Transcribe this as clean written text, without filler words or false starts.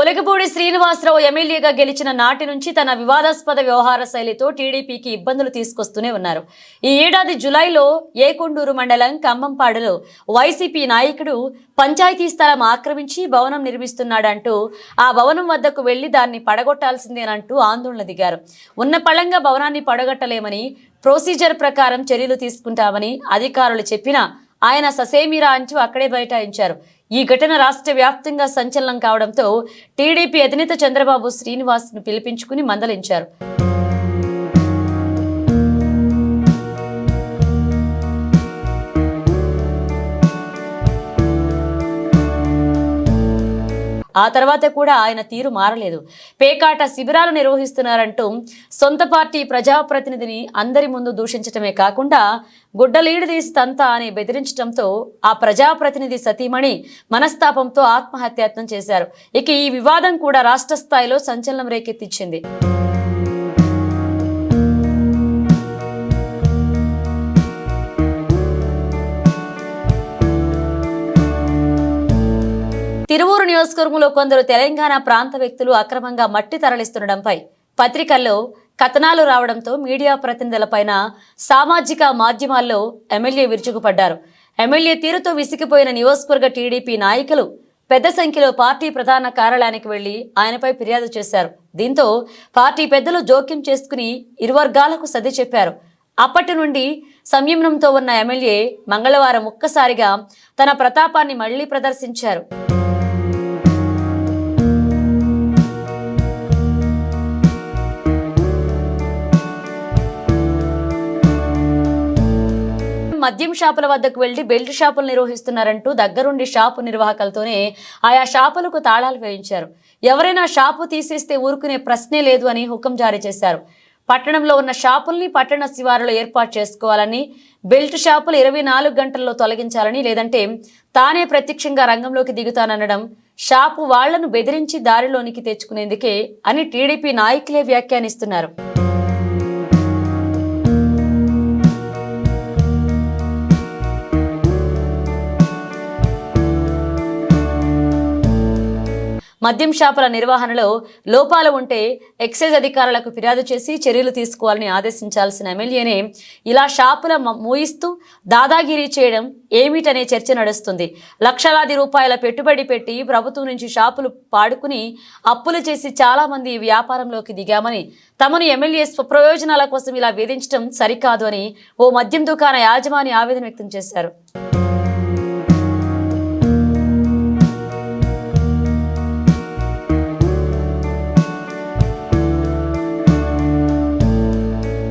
కొలగపూడి శ్రీనివాసరావు ఎమ్మెల్యేగా గెలిచిన నాటి నుంచి తన వివాదాస్పద వ్యవహార శైలితో టీడీపీకి ఇబ్బందులు తీసుకొస్తూనే ఉన్నారు. ఈ ఏడాది జులైలో ఏకొండూరు మండలం కంబంపాడులో వైసీపీ నాయకుడు పంచాయతీ స్థలం ఆక్రమించి భవనం నిర్మిస్తున్నాడంటూ ఆ భవనం వద్దకు వెళ్లి దాన్ని పడగొట్టాల్సిందేనంటూ ఆందోళన దిగారు. ఉన్న పళంగా భవనాన్ని పడగొట్టలేమని, ప్రొసీజర్ ప్రకారం చర్యలు తీసుకుంటామని అధికారులు చెప్పినా ఆయన ససేమిరా అంటూ అక్కడే బైఠాయించారు. ఈ ఘటన రాష్ట్ర వ్యాప్తంగా సంచలనం కావడంతో టీడీపీ అధినేత చంద్రబాబు శ్రీనివాస్ను పిలిపించుకుని మందలించారు. ఆ తర్వాత కూడా ఆయన తీరు మారలేదు. పేకాట శిబిరాలు నిర్వహిస్తున్నారంటూ సొంత పార్టీ ప్రజాప్రతినిధిని అందరి ముందు దూషించటమే కాకుండా గుడ్డలీడు తీసి తంతా అని బెదిరించడంతో ఆ ప్రజాప్రతినిధి సతీమణి మనస్తాపంతో ఆత్మహత్యాయత్నం చేశారు. ఇక ఈ వివాదం కూడా రాష్ట్ర స్థాయిలో సంచలనం రేకెత్తించింది. తిరువూరు నియోజకవర్గంలో కొందరు తెలంగాణ ప్రాంత వ్యక్తులు అక్రమంగా మట్టి తరలిస్తుండడంపై పత్రికల్లో కథనాలు రావడంతో మీడియా ప్రతినిధులపైన సామాజిక మాధ్యమాల్లో ఎమ్మెల్యే విరుచుకుపడ్డారు. ఎమ్మెల్యే తీరుతో విసిగిపోయిన నియోజకవర్గ టీడీపీ నాయకులు పెద్ద సంఖ్యలో పార్టీ ప్రధాన కార్యాలయానికి వెళ్లి ఆయనపై ఫిర్యాదు చేశారు. దీంతో పార్టీ పెద్దలు జోక్యం చేసుకుని ఇరు వర్గాలకు సర్ది చెప్పారు. అప్పటి నుండి సంయమనంతో ఉన్న ఎమ్మెల్యే మంగళవారం ఒక్కసారిగా తన ప్రతాపాన్ని మళ్లీ ప్రదర్శించారు. మద్యం షాపుల వద్దకు వెళ్లి బెల్ట్ షాపులు నిర్వహిస్తున్నారంటూ దగ్గరుండి షాపు నిర్వాహకులతోనే ఆయా షాపులకు తాళాలు వేయించారు. ఎవరైనా షాపు తీసేస్తే ఊరుకునే ప్రశ్నే లేదు అని హుకం జారీ చేశారు. పట్టణంలో ఉన్న షాపుల్ని పట్టణ శివారులో ఏర్పాటు చేసుకోవాలని, బెల్ట్ షాపులు 24 గంటల్లో తొలగించాలని, లేదంటే తానే ప్రత్యక్షంగా రంగంలోకి దిగుతాననడం షాపు వాళ్లను బెదిరించి దారిలోనికి తెచ్చుకునేందుకే అని టీడీపీ నాయకులే వ్యాఖ్యానిస్తున్నారు. మద్యం షాపుల నిర్వహణలో లోపాలు ఉంటే ఎక్సైజ్ అధికారులకు ఫిర్యాదు చేసి చర్యలు తీసుకోవాలని ఆదేశించాల్సిన ఎమ్మెల్యేనే ఇలా షాపుల మూయిస్తూ దాదాగిరీ చేయడం ఏమిటనే చర్చ నడుస్తుంది. లక్షలాది రూపాయల పెట్టుబడి పెట్టి ప్రభుత్వం నుంచి షాపులు పాడుకుని అప్పులు చేసి చాలా మంది వ్యాపారంలోకి దిగామని, తమను ఎమ్మెల్యే స్వప్రయోజనాల కోసం ఇలా వేధించడం సరికాదు అని ఓ మద్యం దుకాణ యాజమాని ఆవేదన వ్యక్తం చేశారు.